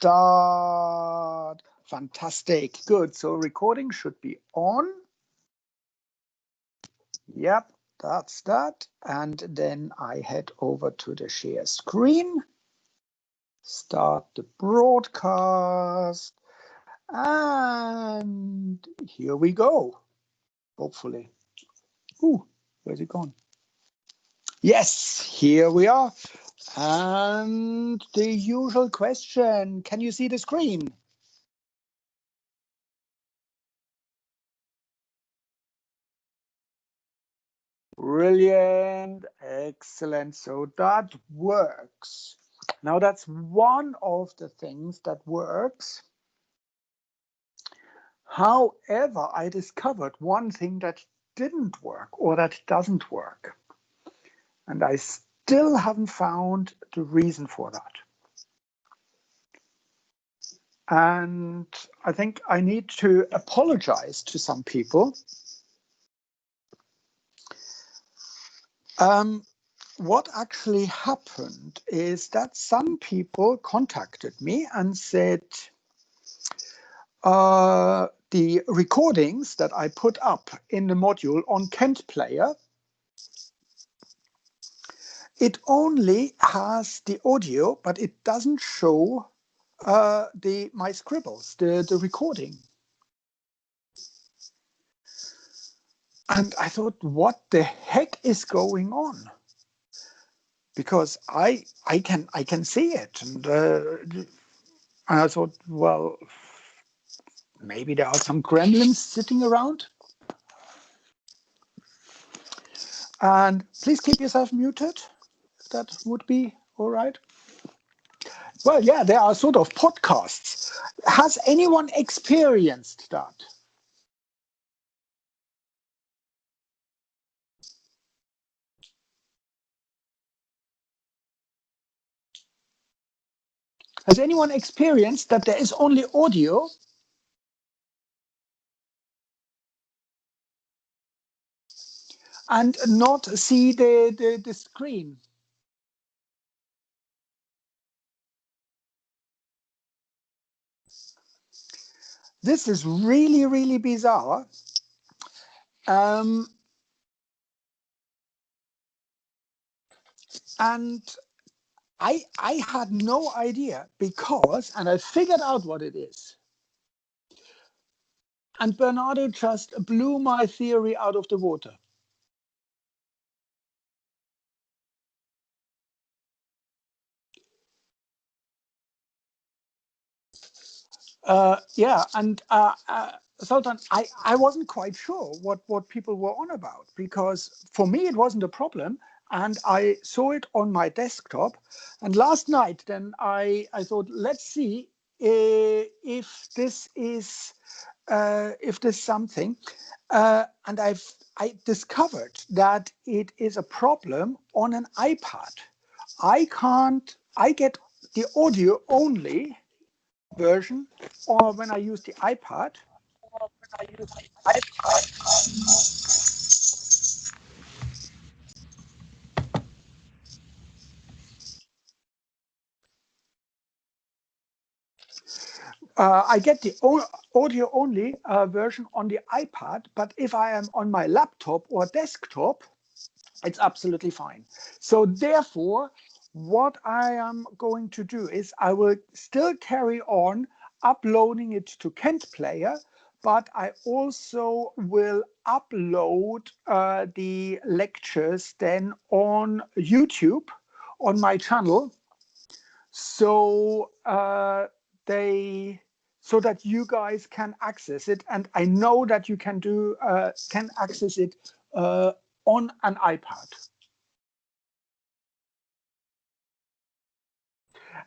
start. Fantastic. Good. So recording should be on. Yep, that's that. And then I head over to the share screen. Start the broadcast. And here we go. Hopefully. Ooh, where's it gone? Yes, here we are. And the usual question, can you see the screen? Brilliant, excellent. So that works. Now that's one of the things that works. However, I discovered one thing that didn't work or that doesn't work. And I still haven't found the reason for that. And I think I need to apologize to some people. What actually happened is that some people contacted me and said, the recordings that I put up in the module on Kent Player, it only has the audio, but it doesn't show my scribbles, the recording. And I thought, what the heck is going on? Because I can see it, and I thought, well, maybe there are some gremlins sitting around. And please keep yourself muted, if that would be all right. Well, yeah, there are sort of podcasts. Has anyone experienced that? Has anyone experienced that there is only audio and not see the screen? This is really, really bizarre. And I had no idea because, and I figured out what it is. And Bernardo just blew my theory out of the water. Yeah, and Sultan, I wasn't quite sure what people were on about, because for me it wasn't a problem, and I saw it on my desktop. And last night, then I thought, let's see if this is something, and I discovered that it is a problem on an iPad. I get the audio only version, or when I use the iPad. I get the audio only version on the iPad, but if I am on my laptop or desktop, it's absolutely fine. So therefore, what I am going to do is I will still carry on uploading it to Kent Player, but I also will upload the lectures then on YouTube on my channel, so so that you guys can access it, and I know that you can access it on an iPad.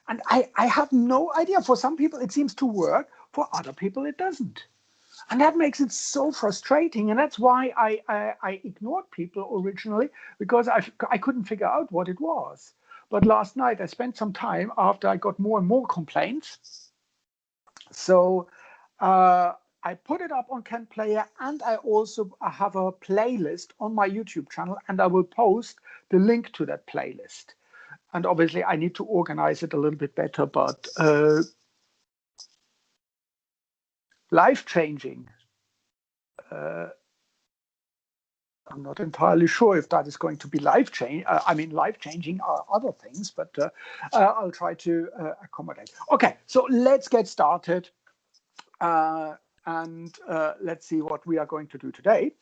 And I have no idea. For some people it seems to work, for other people it doesn't. And that makes it so frustrating. And that's why I ignored people originally, because I couldn't figure out what it was. But last night I spent some time after I got more and more complaints. So I put it up on Kent Player, and I also have a playlist on my YouTube channel, and I will post the link to that playlist. And obviously I need to organize it a little bit better, but life-changing. I'm not entirely sure if that is going to be life-changing. I mean, life-changing are other things, but I'll try to accommodate. Okay, so let's get started. And let's see what we are going to do today.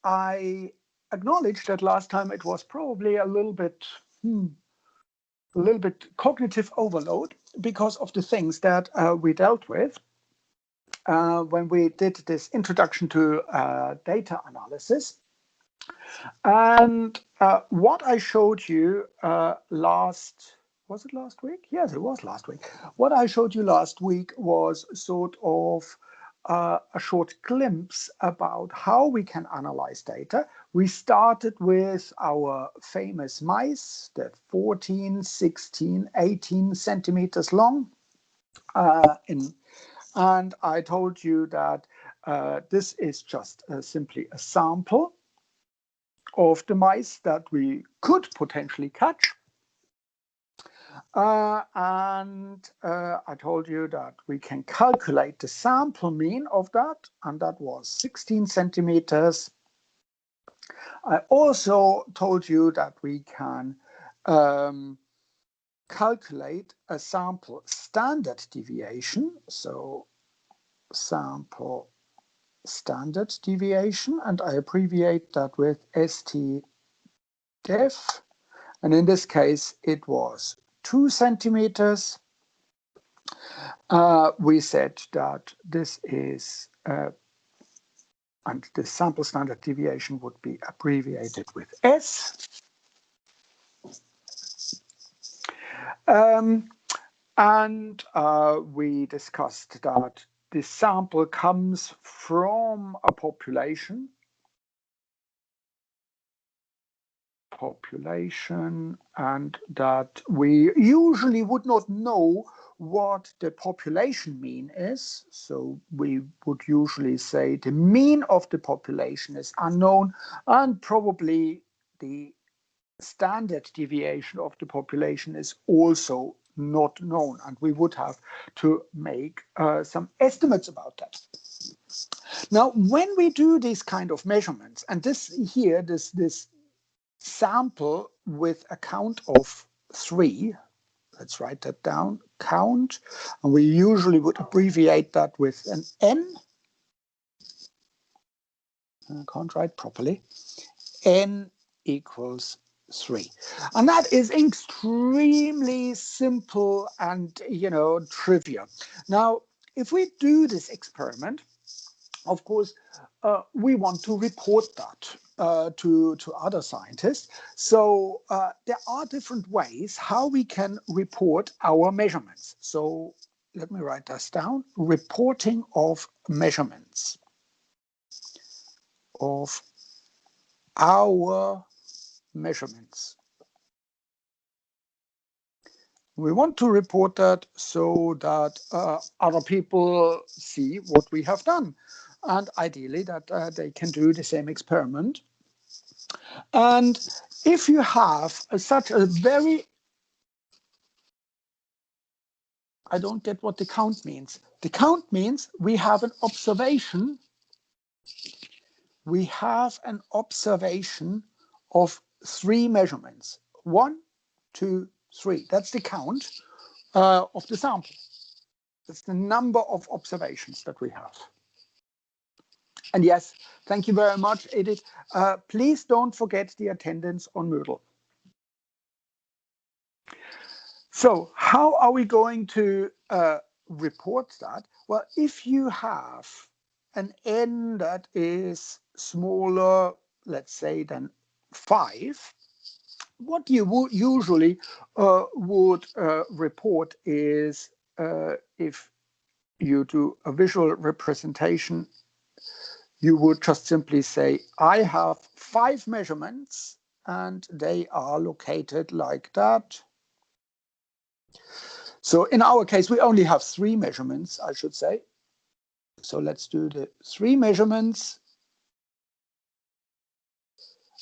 I acknowledge that last time it was probably a little bit cognitive overload because of the things that we dealt with when we did this introduction to data analysis. And what I showed you was it last week? Yes, it was last week. What I showed you last week was sort of a short glimpse about how we can analyze data. We started with our famous mice, the 14, 16, 18 centimeters long. And I told you that this is just simply a sample of the mice that we could potentially catch. And I told you that we can calculate the sample mean of that, and that was 16 centimeters. I also told you that we can calculate a sample standard deviation. So sample standard deviation, and I abbreviate that with STDEV. And in this case, it was 2 centimeters. We said that this is, and the sample standard deviation would be abbreviated with S. And we discussed that the sample comes from a population, and that we usually would not know what the population mean is. So we would usually say the mean of the population is unknown, and probably the standard deviation of the population is also not known, and we would have to make some estimates about that. Now, when we do these kind of measurements, and this here, this sample with a count of 3, let's write that down, count, and we usually would abbreviate that with an N. I can't write properly. N equals 3. And that is extremely simple and, trivial. Now, if we do this experiment, of course, we want to report that to other scientists. So there are different ways how we can report our measurements. So let me write this down. Reporting of measurements of our measurements. We want to report that so that other people see what we have done, and ideally that they can do the same experiment. And if you have such a very, I don't get what the count means. The count means we have an observation. We have an observation of 3 measurements. 1, 2, 3. That's the count of the sample. That's the number of observations that we have. And yes, thank you very much, Edith. Please don't forget the attendance on Moodle. So how are we going to report that? Well, if you have an N that is smaller, let's say, than 5, what you would usually would report is if you do a visual representation, you would just simply say, I have 5 measurements and they are located like that. So in our case, we only have 3 measurements, I should say. So let's do the 3 measurements,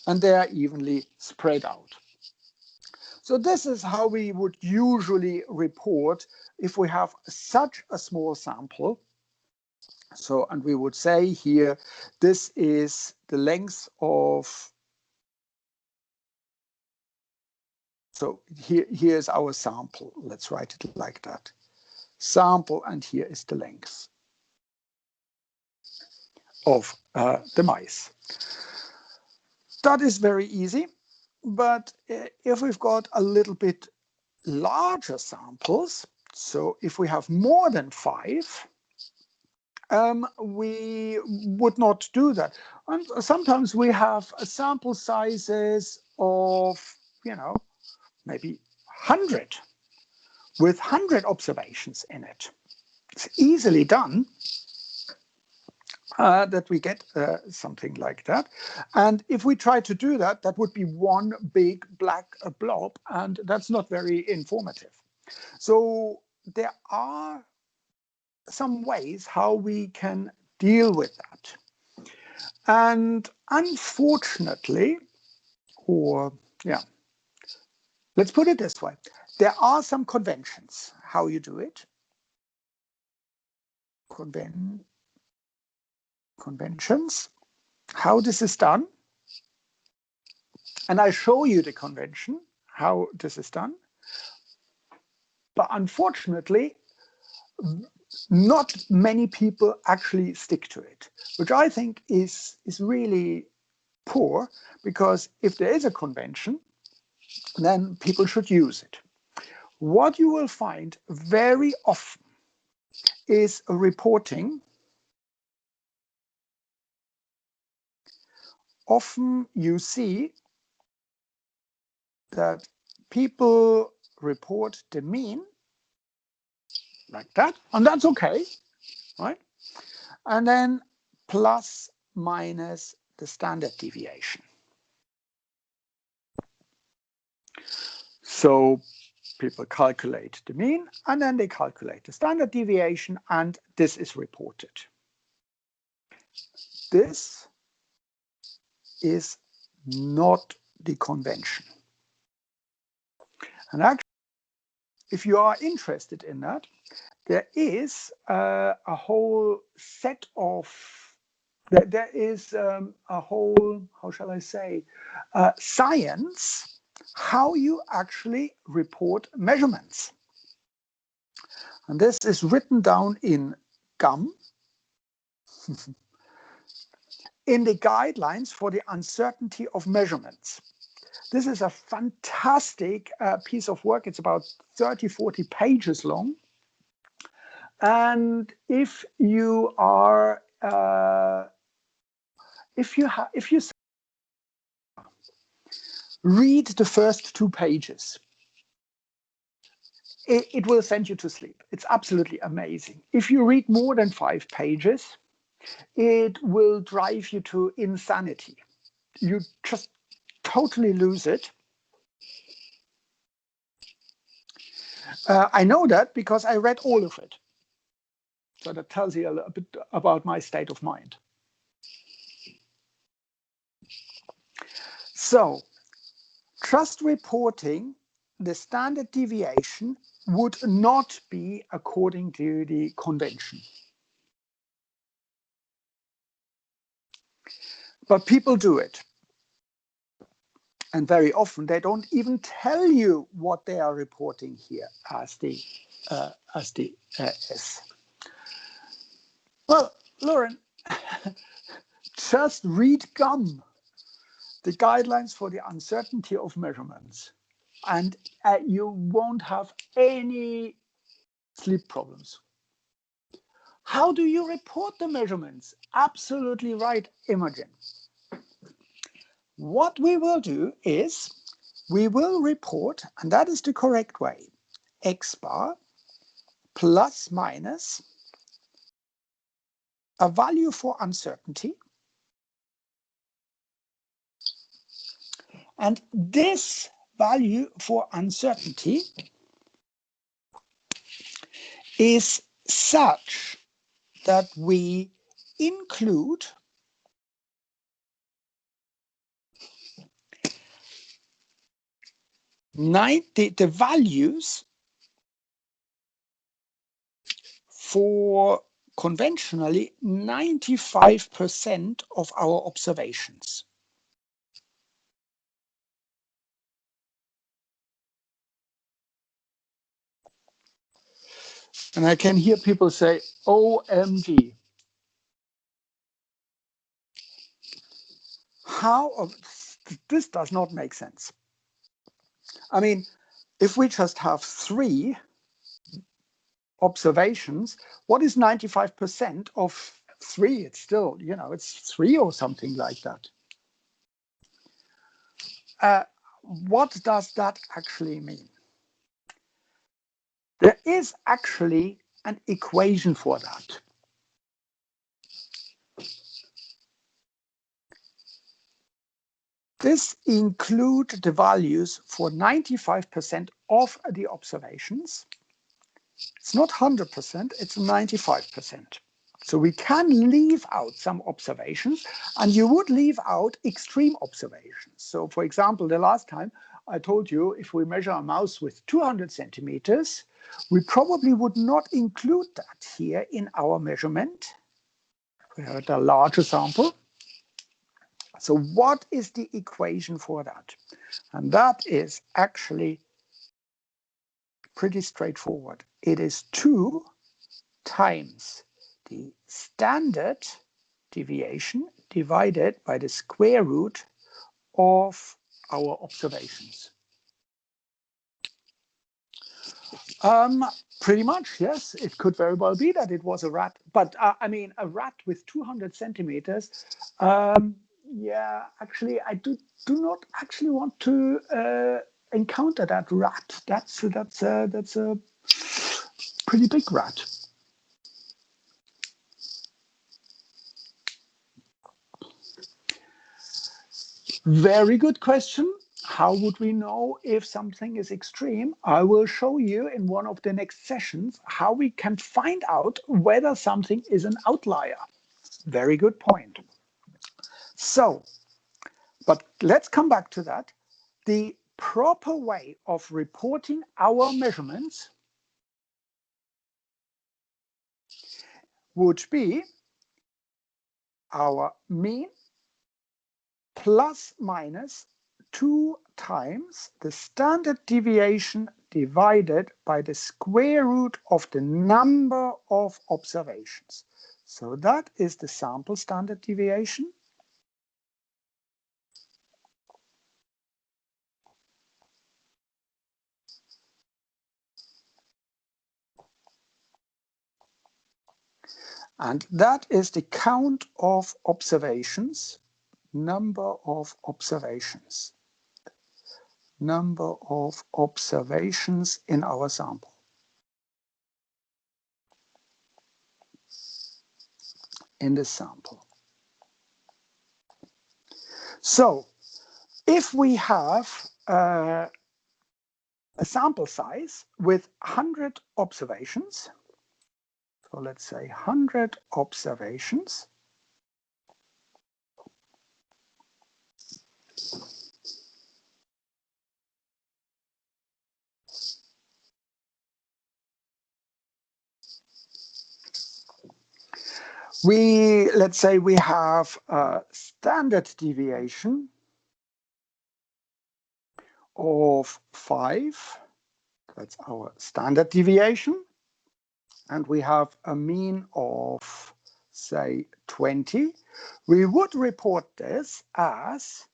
and they are evenly spread out. So this is how we would usually report if we have such a small sample. So, and we would say here, this is the length of, so here's our sample. Let's write it like that. Sample, and here is the length of the mice. That is very easy, but if we've got a little bit larger samples, so if we have more than 5, we would not do that. And sometimes we have sample sizes of, maybe 100, with 100 observations in it. It's easily done. That we get something like that. And if we try to do that, that would be one big black blob, and that's not very informative. So there are some ways how we can deal with that. And unfortunately, or yeah, let's put it this way, there are some conventions how you do it. Conventions, how this is done. And I show you the convention, how this is done. But unfortunately, not many people actually stick to it, which I think is really poor, because if there is a convention, then people should use it. What you will find very often is a reporting. Often you see that people report the mean like that, and that's okay, right? And then plus minus the standard deviation. So people calculate the mean, and then they calculate the standard deviation, and this is reported. This is not the convention. And actually, if you are interested in that, there is a whole set of, there is a whole, how shall I say, science, how you actually report measurements. And this is written down in GUM, in the guidelines for the uncertainty of measurements. This is a fantastic piece of work. It's about 30, 40 pages long. And if you are, if you read the first 2 pages, it will send you to sleep. It's absolutely amazing. If you read more than 5 pages, it will drive you to insanity. You just totally lose it. I know that because I read all of it. So that tells you a little bit about my state of mind. So just reporting the standard deviation would not be according to the convention. But people do it. And very often they don't even tell you what they are reporting here as the S. Well, Lauren, just read GUM, the guidelines for the uncertainty of measurements, and you won't have any sleep problems. How do you report the measurements? Absolutely right, Imogen. What we will do is we will report, and that is the correct way, X bar plus minus a value for uncertainty. And this value for uncertainty is such that we include the values for conventionally 95% of our observations. And I can hear people say, OMG. How? This does not make sense. I mean, if we just have 3 observations, what is 95% of 3? It's still, it's 3 or something like that. What does that actually mean? There is actually an equation for that. This includes the values for 95% of the observations. It's not 100%, it's 95%. So we can leave out some observations, and you would leave out extreme observations. So for example, the last time I told you, if we measure a mouse with 200 centimeters, we probably would not include that here in our measurement. We have a larger sample. So what is the equation for that? And that is actually pretty straightforward. It is 2 times the standard deviation divided by the square root of our observations. Pretty much, yes. It could very well be that it was a rat, but I mean, a rat with 200 centimeters. Yeah, actually, I do not actually want to encounter that rat. That's a pretty big rat. Very good question. How would we know if something is extreme? I will show you in one of the next sessions how we can find out whether something is an outlier. Very good point. So, but let's come back to that. The proper way of reporting our measurements would be our mean plus minus 2 times the standard deviation divided by the square root of the number of observations. So that is the sample standard deviation. And that is the count of observations, number of observations in our sample. In the sample. So if we have a sample size with 100 observations, so let's say 100 observations, let's say we have a standard deviation of 5. That's our standard deviation. And we have a mean of, say, 20. We would report this as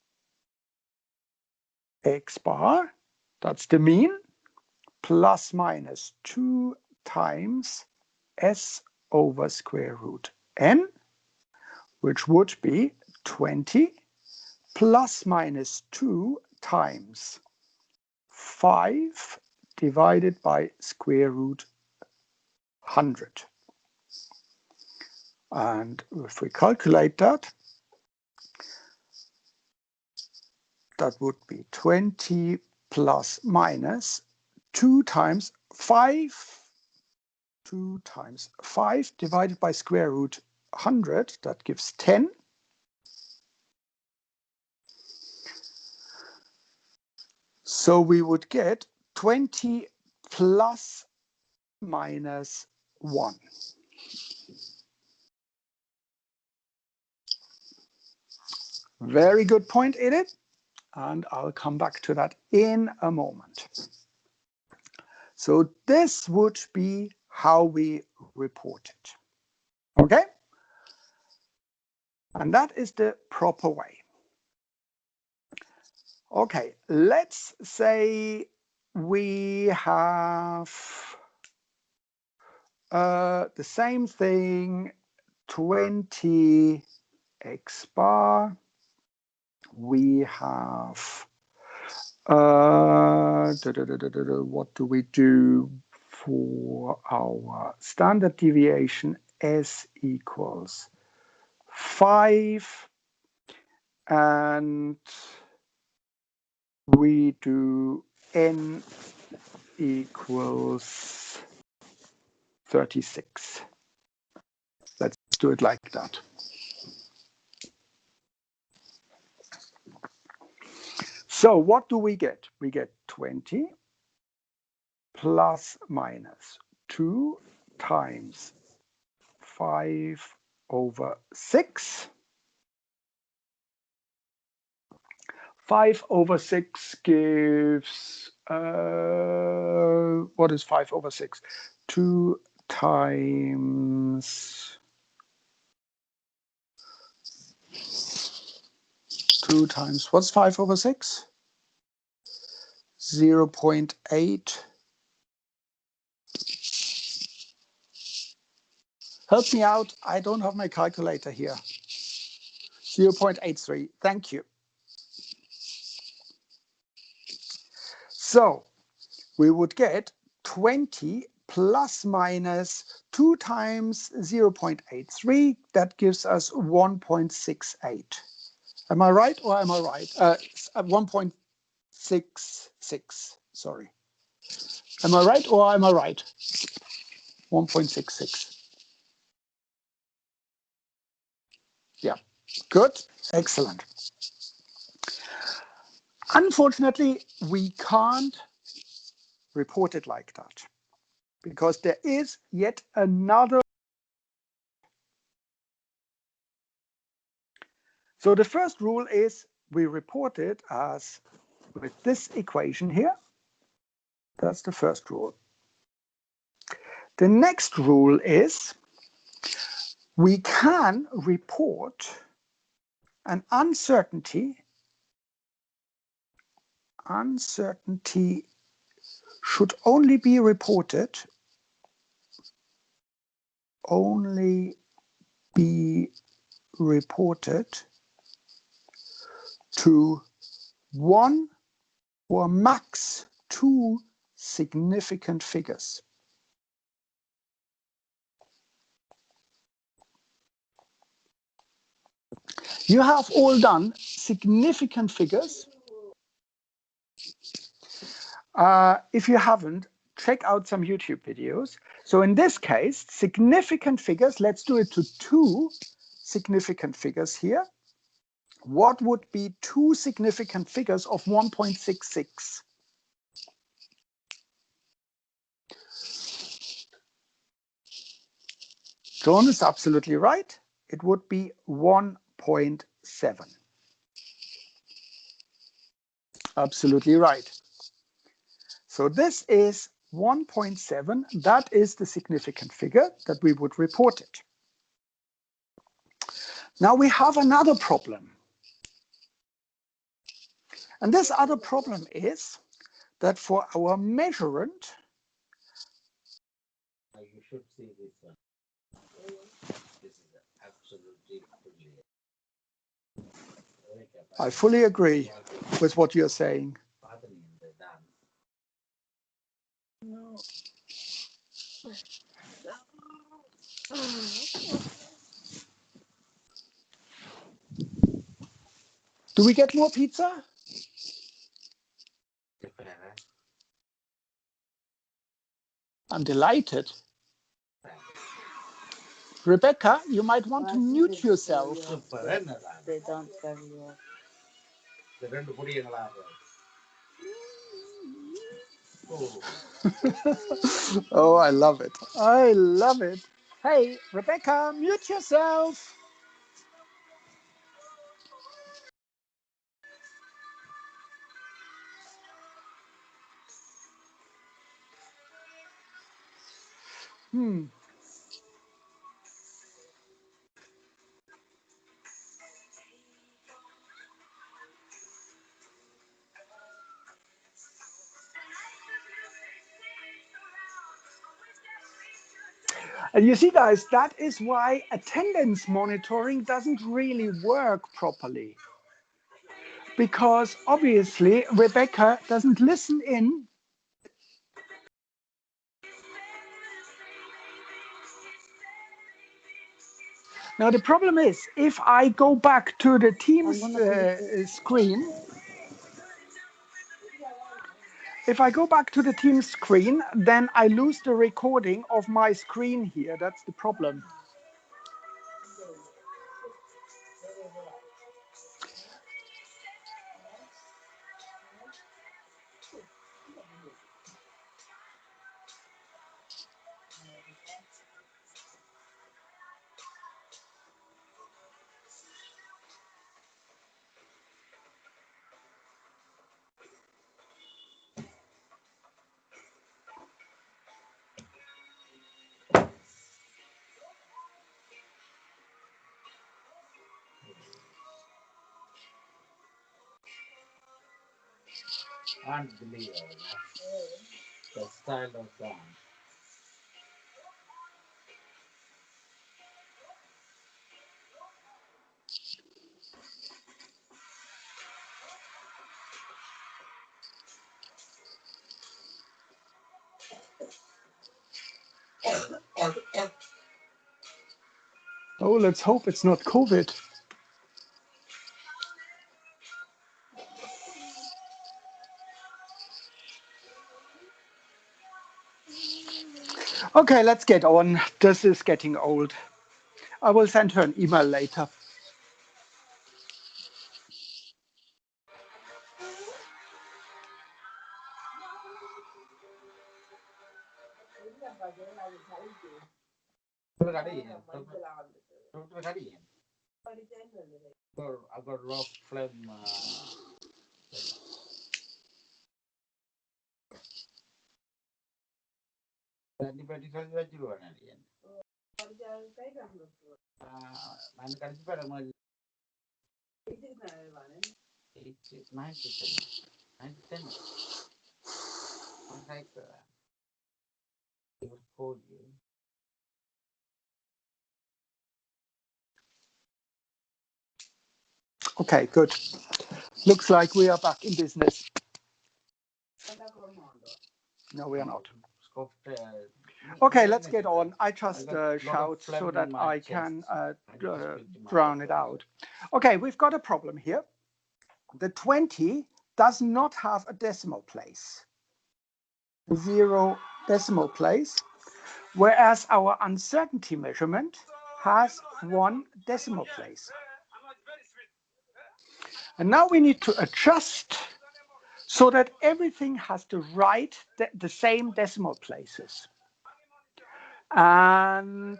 x bar, that's the mean, plus minus 2 times s over square root n, which would be 20 plus minus 2 times 5 divided by square root 100. And if we calculate that, that would be 20 plus minus 2 times 5. 2 times 5 divided by square root 100, that gives 10. So we would get 20 plus minus 1. Very good point, Edith. And I'll come back to that in a moment. So this would be how we report it. Okay? And that is the proper way. Okay, let's say we have the same thing, 20 x bar. We have, what do we do for our standard deviation? S equals 5. And we do n equals 36. Let's do it like that. So what do we get? We get 20 plus minus 2 times 5 over 6. 5 over 6 gives, what is 5 over 6? 2 times 2 times, what's 5 over 6? 0.8. Help me out, I don't have my calculator here. 0.83, thank you. So we would get 20 plus minus 2 times 0.83. That gives us 1.68. Am I right or am I right? 1.66, sorry. Am I right or am I right? 1.66. Yeah, good, excellent. Unfortunately, we can't report it like that because there is yet another. So the first rule is we report it as with this equation here. That's the first rule. The next rule is we can report an uncertainty. Uncertainty should only be reported to 1 or max 2 significant figures. You have all done significant figures. If you haven't, check out some YouTube videos. So in this case, significant figures, let's do it to 2 significant figures here. What would be 2 significant figures of 1.66? John is absolutely right. It would be 1.7. Absolutely right. So this is 1.7. That is the significant figure that we would report it. Now we have another problem. And this other problem is that for our measurand, you should see this one. This is absolutely brilliant. I fully agree with what you're saying. No. Do we get more pizza? I'm delighted. Rebecca, you might want to mute yourself. They don't carry off. Oh, Oh, I love it. I love it. Hey, Rebecca, mute yourself. Hmm. And you see, guys, that is why attendance monitoring doesn't really work properly. Because obviously, Rebecca doesn't listen in. Now, the problem is, if I go back to the Teams screen, if I go back to the Teams screen, then I lose the recording of my screen here. That's the problem. unbelievable. The style of song. Oh, let's hope it's not COVID. Okay, let's get on. This is getting old. I will send her an email later. I got raw flame. Antibiotic jual nanti. Mana kan juga ada 90%. 90%. Like they will call you. Okay, good. Looks like we are back in business. No, we are not. Okay, let's get on. I just shout so that I can drown it out. Okay, we've got a problem here. The 20 does not have a decimal place. 0 decimal place, whereas our uncertainty measurement has 1 decimal place. And now we need to adjust so that everything has the same decimal places. And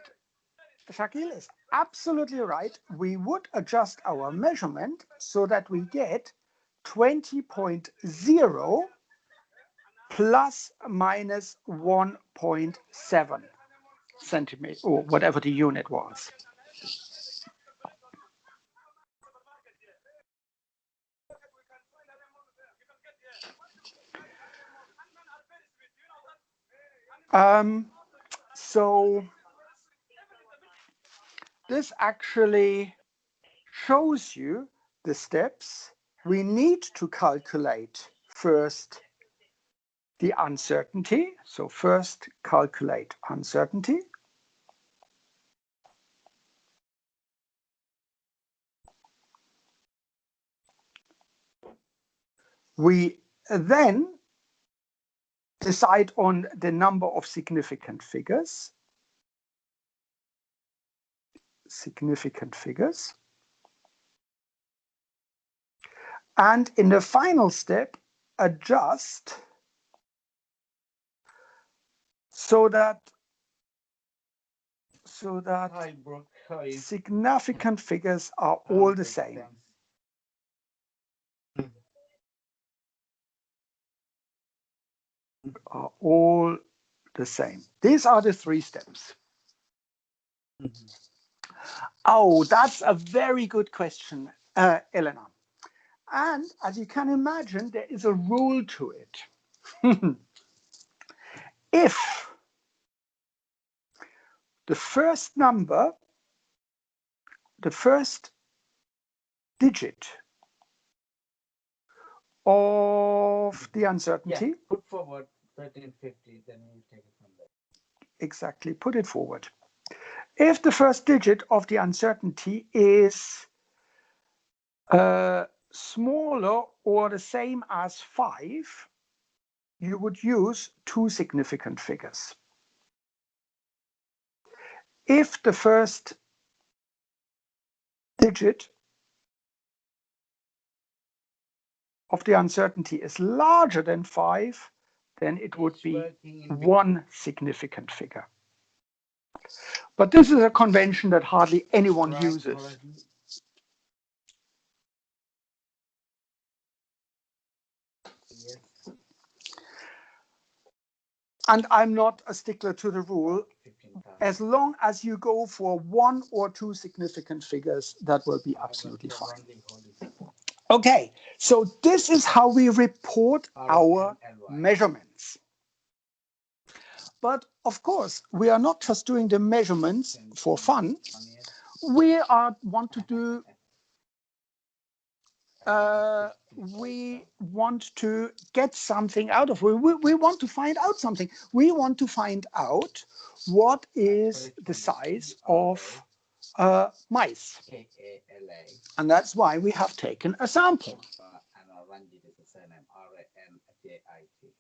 Shakil is absolutely right. We would adjust our measurement so that we get 20.0 plus minus 1.7 centimeters, or whatever the unit was. So this actually shows you the steps we need to calculate. First, the uncertainty. So first, calculate uncertainty. We then decide on the number of significant figures. And in the final step, adjust so that Hi, Brooke. How are you? significant figures are I'm all the good, same. thanks. Are all the same. These are the 3 steps. Mhm. Oh, that's a very good question, Elena. And as you can imagine, there is a rule to it. If the first number, the first digit of the Yeah, uncertainty, put forward 1350, then we'll take it from there. exactly, put it forward. If the first digit of the uncertainty is smaller or the same as 5, you would use 2 significant figures. If the first digit of the uncertainty is larger than 5, then it would It's be working in 1 significant figure. But this is a convention that hardly anyone right uses. horizon. Yes. And I'm not a stickler to the rule. 15,000. As long as you go for 1 or 2 significant figures, that will be absolutely fine. Okay, so this is how we report our measurements. But of course, we are not just doing the measurements for fun. We want to do we want to get something out of it. We want to find out something. We want to find out what is the size of mice. And that's why we have taken a sample. And Ranjit is the surname, R-A-N-J-I-T.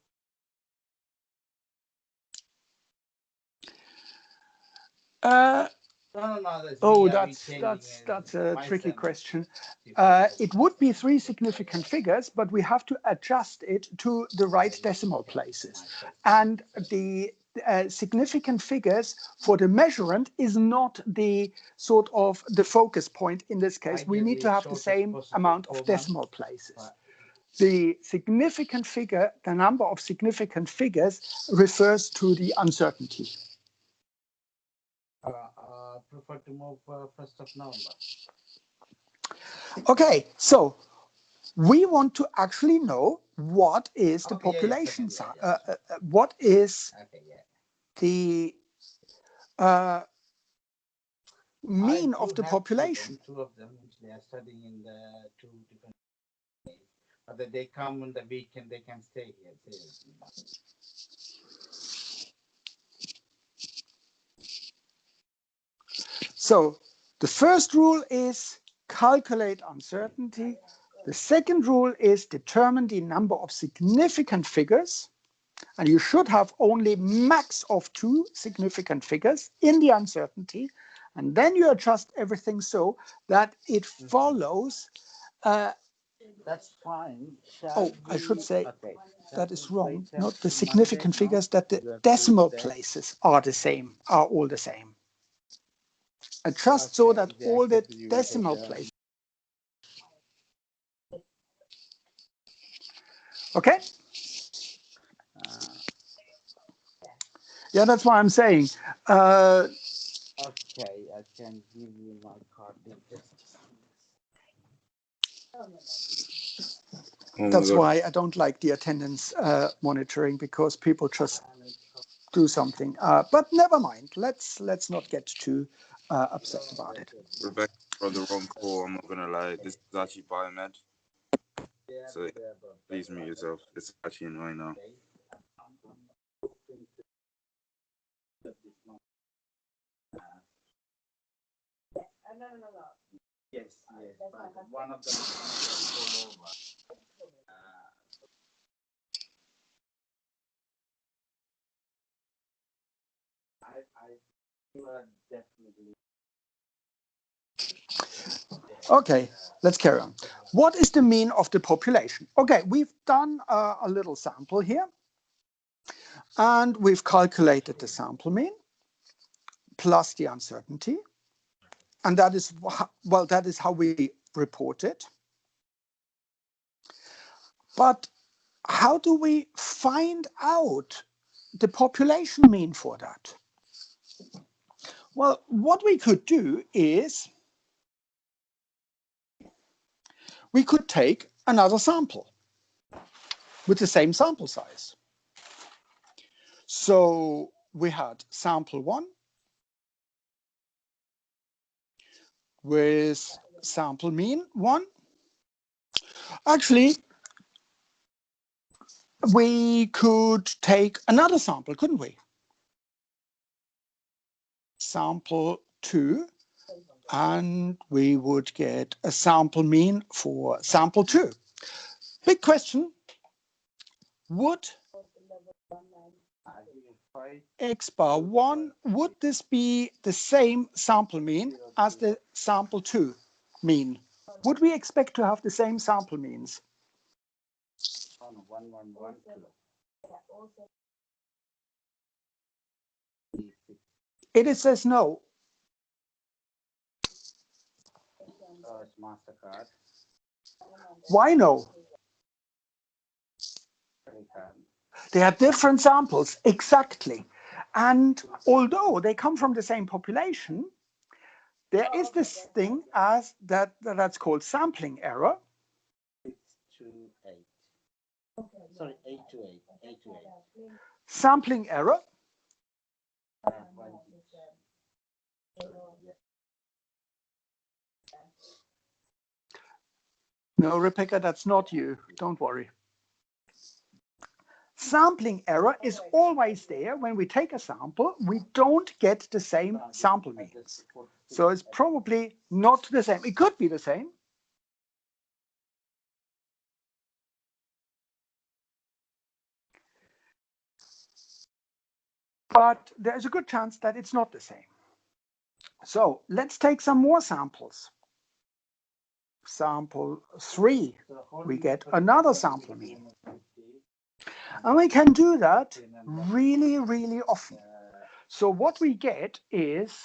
Oh, that's a tricky question. It would be 3 significant figures, but we have to adjust it to the right decimal places. And the significant figures for the measurement is not the sort of the focus point in this case. We need to have the same amount of decimal places. The significant figure, the number of significant figures, refers to the uncertainty. Prefer to move 1st of November. Okay, so we want to actually know what is the population size, what is the mean of the population. 2 of them, which they are studying in the 2 different days. But they come on the weekend, they can stay here. So the first rule is calculate uncertainty. The second rule is determine the number of significant figures. And you should have only max of 2 significant figures in the uncertainty. And then you adjust everything so that it follows. That's fine. I should say that is wrong. Not the Monday? significant No? figures, that the You have decimal Tuesday. places are the same, are all the same. Adjust so that the all the access you will decimal take, places. Okay? Yeah, that's why I'm saying. Okay, I can give you my card details. That's why I don't like the attendance monitoring, because people just do something. But never mind. Let's not get too upset about it. Rebecca on the wrong call. I'm not gonna lie. This is actually biomed. So yeah, please mute yourself. It's actually annoying now. Yes, but one of them is all over. You are definitely. Okay, let's carry on. What is the mean of the population? Okay, we've done a little sample here. And we've calculated the sample mean plus the uncertainty. And that is, well, that is how we report it. But how do we find out the population mean for that? Well, what we could do is we could take another sample with the same sample size. So we had sample 1 with sample mean 1. Actually, we could take another sample, couldn't we? Sample 2, and we would get a sample mean for sample 2. Big question, would x bar 1, would this be the same sample mean as the sample 2 mean? Would we expect to have the same sample means? 1, 1, 1, 2. It says no. It's MasterCard. Why no? They are different samples, exactly. And although they come from the same population, there is this thing as that's called sampling error. 6 to 8. Sorry, 8 to 8. 8 to 8. Sampling error. No, Rebecca, that's not you. Don't worry. Sampling error is always there when we take a sample, we don't get the same sample means. So it's probably not the same. It could be the same. But there's a good chance that it's not the same. So let's take some more samples. Sample 3, we get another sample mean. And we can do that really, really often. So what we get is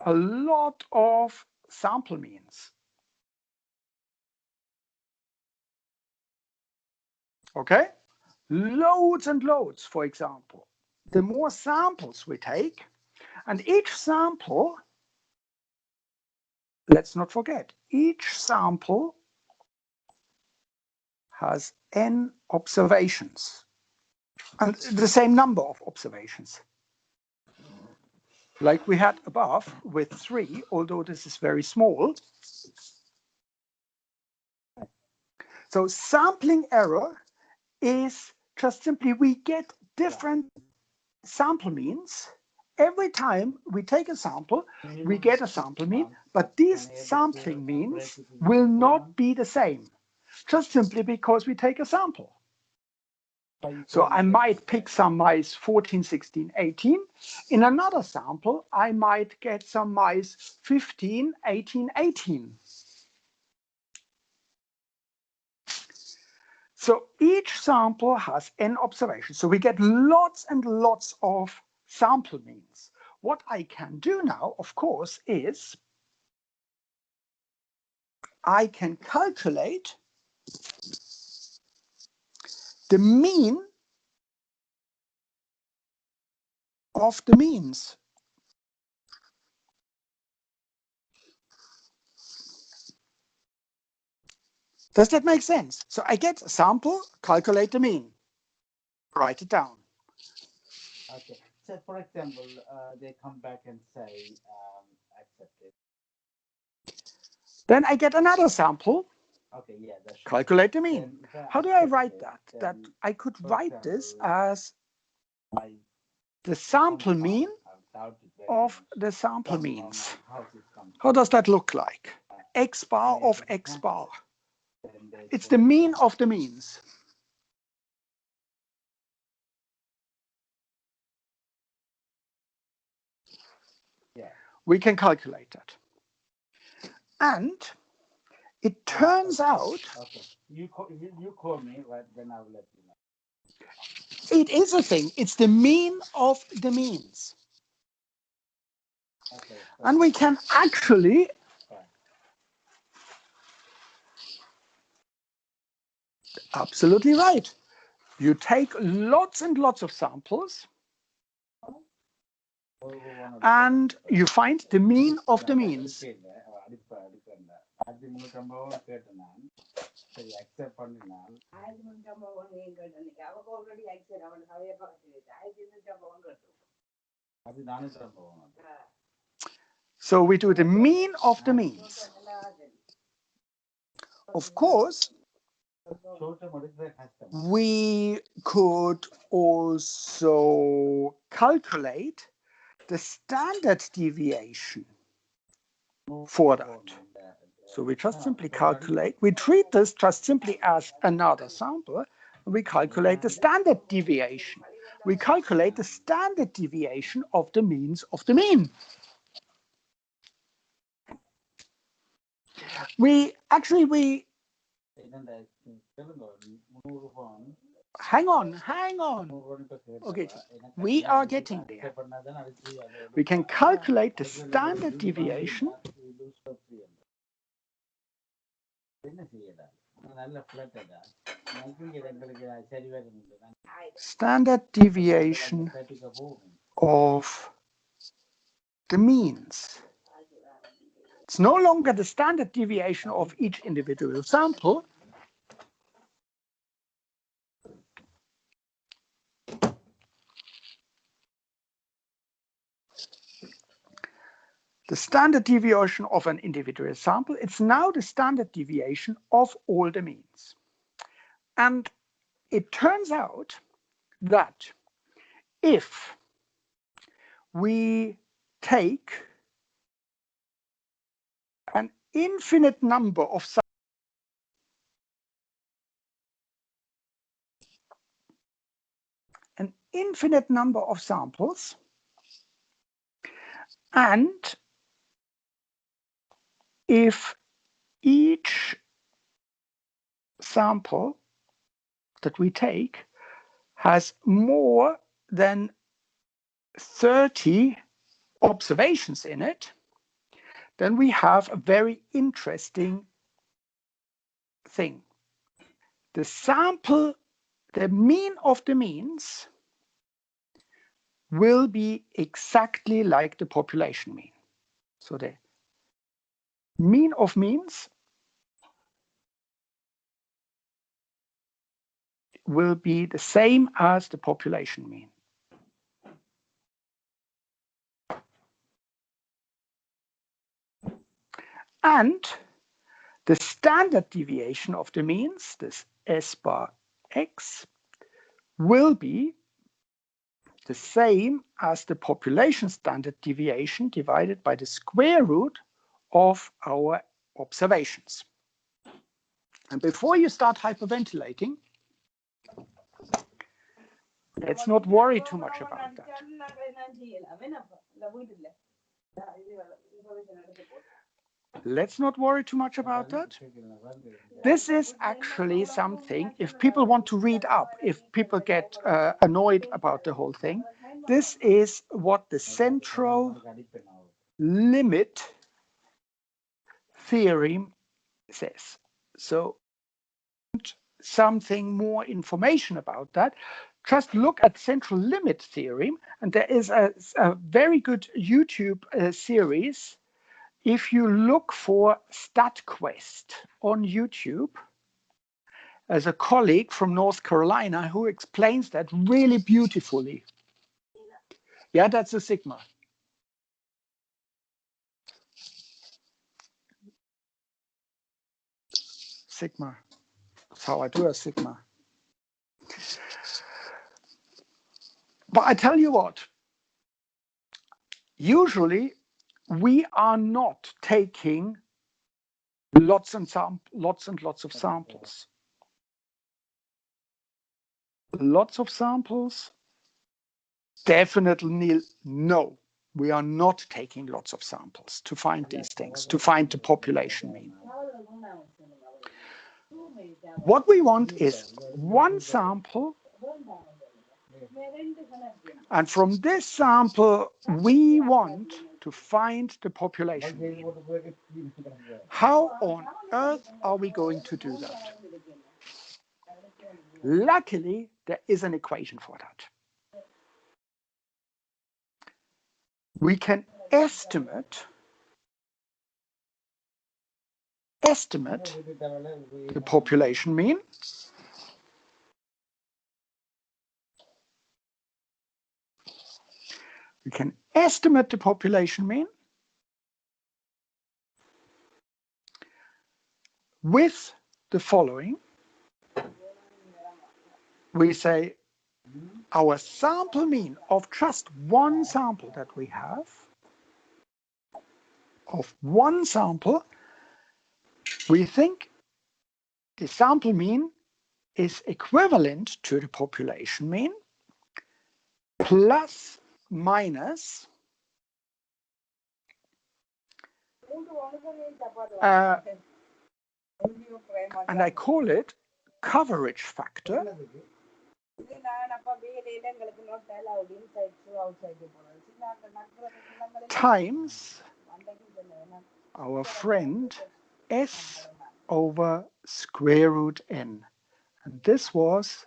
a lot of sample means. Okay? Loads and loads, for example. The more samples we take, and each sample, let's not forget, each sample has n observations and the same number of observations. Like we had above with 3, although this is very small. So sampling error is just simply we get different sample means. Every time we take a sample, we get a sample mean, but these sampling means will not be the same, just simply because we take a sample. So I might pick some mice 14, 16, 18. In another sample, I might get some mice 15, 18, 18. So each sample has n observations. So we get lots and lots of sample means. What I can do now, of course, is I can calculate the mean of the means. Does that make sense? So I get a sample, calculate the mean, write it down. Okay. So, for example, they come back and say, accepted. Then I get another sample. Okay, yeah, that's calculate the mean. How do I write that? That I could write this as the sample mean of the sample means. How does that look like? X bar of X bar. It's the mean of the means. Yeah. We can calculate that. And it turns out. Okay. You call me, right? Then I will let you know. It is a thing. It's the mean of the means. Okay. And we can actually absolutely right. You take lots and lots of samples and you find the mean of the means. So we do the mean of the means. Of course, we could also calculate the standard deviation for that. So we just simply calculate, we treat this just simply as another sample, and we calculate the standard deviation. We calculate the standard deviation of the means of the mean. We hang on. Okay, we are getting there. We can calculate the standard deviation. Standard deviation of the means. It's no longer the standard deviation of each individual sample. The standard deviation of an individual sample, it's now the standard deviation of all the means. And it turns out that if we take an infinite number of samples, and if each sample that we take has more than 30 observations in it, then we have a very interesting thing. The sample, the mean of the means, will be exactly like the population mean. So the mean of means will be the same as the population mean. And the standard deviation of the means, this S bar X, will be the same as the population standard deviation divided by the square root of our observations. And before you start hyperventilating, let's not worry too much about that. Let's not worry too much about that. This is actually something, if people want to read up, if people get annoyed about the whole thing, this is what the central limit theorem says. So, something more information about that, just look at central limit theorem, and there is a very good YouTube series. If you look for StatQuest on YouTube, as a colleague from North Carolina who explains that really beautifully. Yeah, that's a sigma. Sigma. That's how I do a sigma. But I tell you what, usually we are not taking lots and lots of samples. Lots of samples? Definitely no. We are not taking lots of samples to find these things, to find the population mean. What we want is one sample And from this sample, we want to find the population mean. How on earth are we going to do that? Luckily, there is an equation for that. We can estimate the population mean we can estimate the population mean with the following. We say our sample mean of just one sample that we have, of one sample, we think the sample mean is equivalent to the population mean plus minus and I call it coverage factor times our friend S over square root n. And this was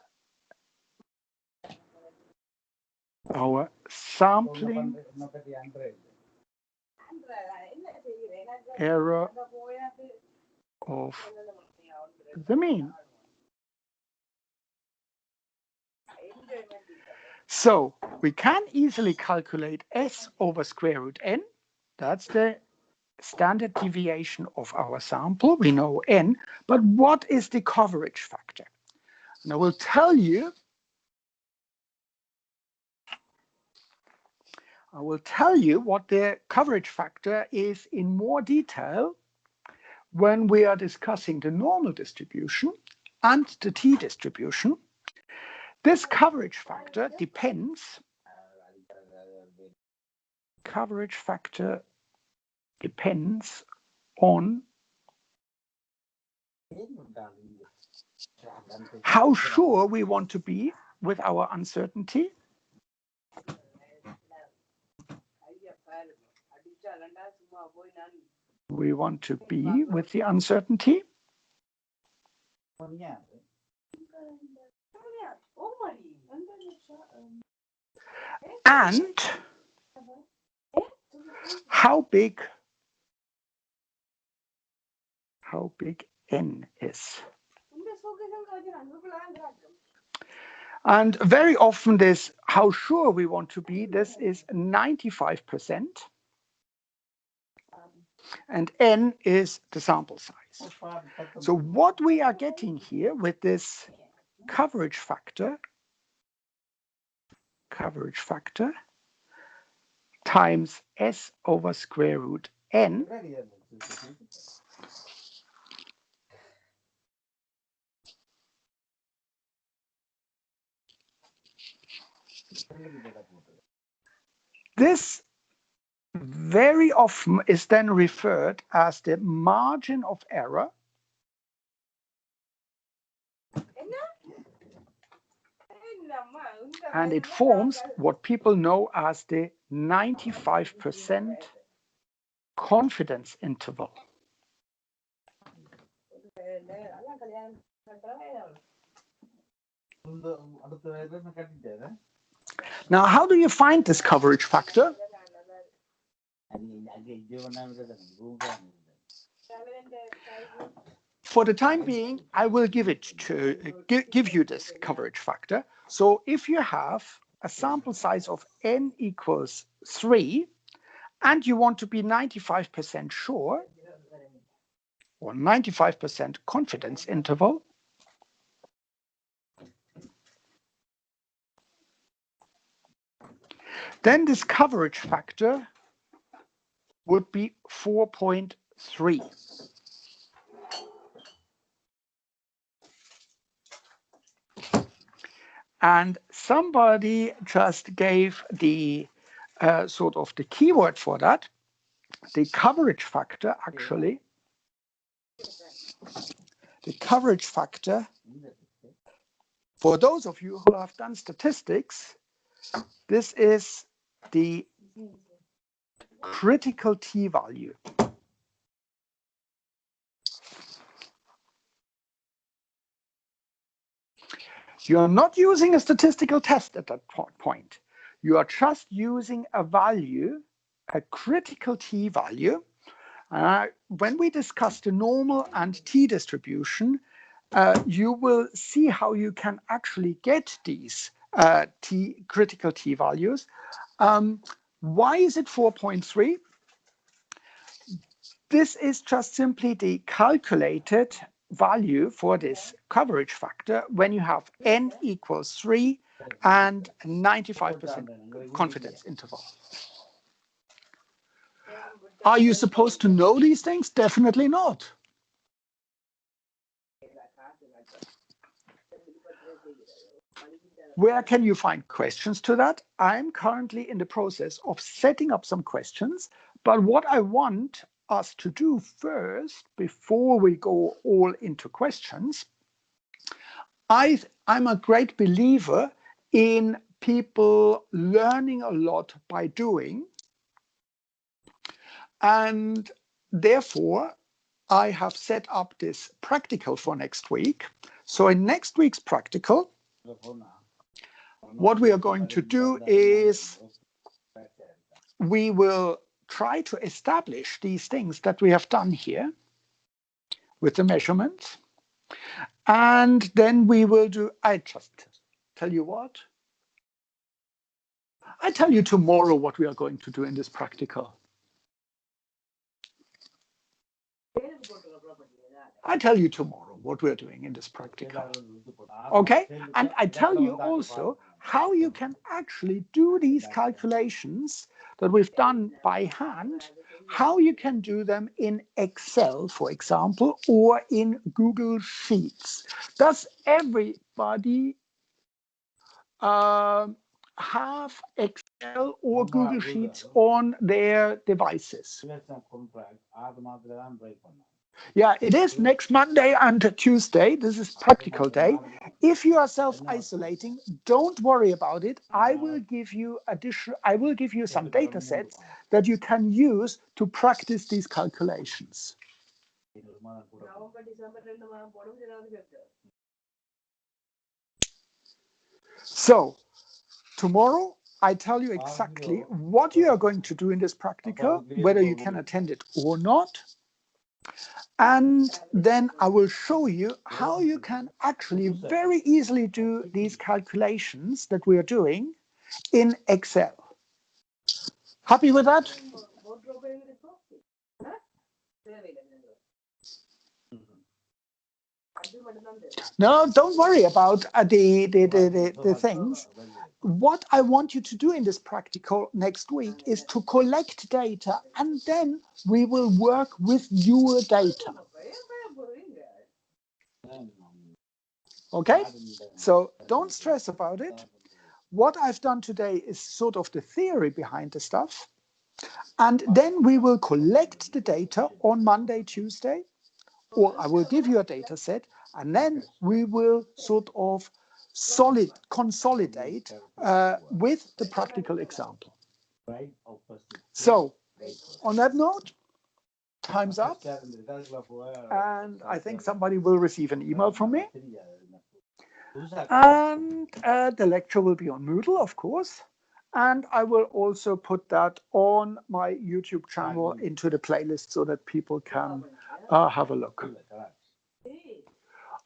our sampling error of the mean. So we can easily calculate S over square root n. That's the standard deviation of our sample. We know n, but what is the coverage factor? And I will tell you what the coverage factor is in more detail when we are discussing the normal distribution and the t-distribution. This coverage factor depends on how sure we want to be with our uncertainty. We want to be with the uncertainty. And how big n is. And very often this, how sure we want to be, this is 95%. And n is the sample size. So what we are getting here with this coverage factor times S over square root n this very often is then referred as the margin of error and it forms what people know as the 95% confidence interval. Now, how do you find this coverage factor? For the time being, I will give you this coverage factor. So if you have a sample size of n equals 3, and you want to be 95% sure, or 95% confidence interval, then this coverage factor would be 4.3. And somebody just gave the sort of the keyword for that. The coverage factor actually, For those of you who have done statistics, this is the critical t-value. You are not using a statistical test at that point. You are just using a value, a critical t-value. When we discuss the normal and t-distribution, you will see how you can actually get these critical t-values. Why is it 4.3? This is just simply the calculated value for this coverage factor when you have n equals 3 and 95% confidence interval. Are you supposed to know these things? Definitely not. Where can you find questions to that? I'm currently in the process of setting up some questions, but what I want us to do first, before we go all into questions, I'm a great believer in people learning a lot by doing, and therefore I have set up this practical for next week. So in next week's practical, what we are going to do is we will try to establish these things that we have done here with the measurements. And then we will do, I just tell you what, I tell you tomorrow what we are going to do in this practical. I tell you tomorrow what we're doing in this practical. Okay? And I tell you also how you can actually do these calculations that we've done by hand, how you can do them in Excel, for example, or in Google Sheets. Does everybody have Excel or Google Sheets on their devices? Yeah, it is next Monday and Tuesday. This is practical day. If you are self-isolating, don't worry about it. I will give you some data sets that you can use to practice these calculations. So tomorrow, I tell you exactly what you are going to do in this practical, whether you can attend it or not. And then I will show you how you can actually very easily do these calculations that we are doing in Excel. Happy with that? No, don't worry about the things. What I want you to do in this practical next week is to collect data, and then we will work with your data. Okay? So don't stress about it. What I've done today is sort of the theory behind the stuff. And then we will collect the data on Monday, Tuesday, or I will give you a data set, and then we will sort of consolidate with the practical example. So, on that note, time's up, and I think somebody will receive an email from me. And the lecture will be on Moodle, of course. And I will also put that on my YouTube channel into the playlist so that people can have a look.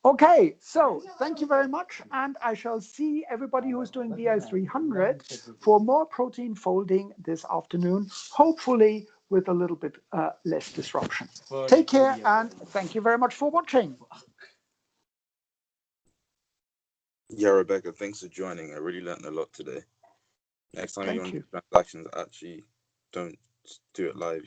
Okay, so thank you very much. And I shall see everybody who is doing BI 300 for more protein folding this afternoon, hopefully with a little bit less disruption. Take care, and thank you very much for watching. Yeah, Rebecca, thanks for joining. I really learned a lot today. Next time you want to do transactions, actually don't do it live.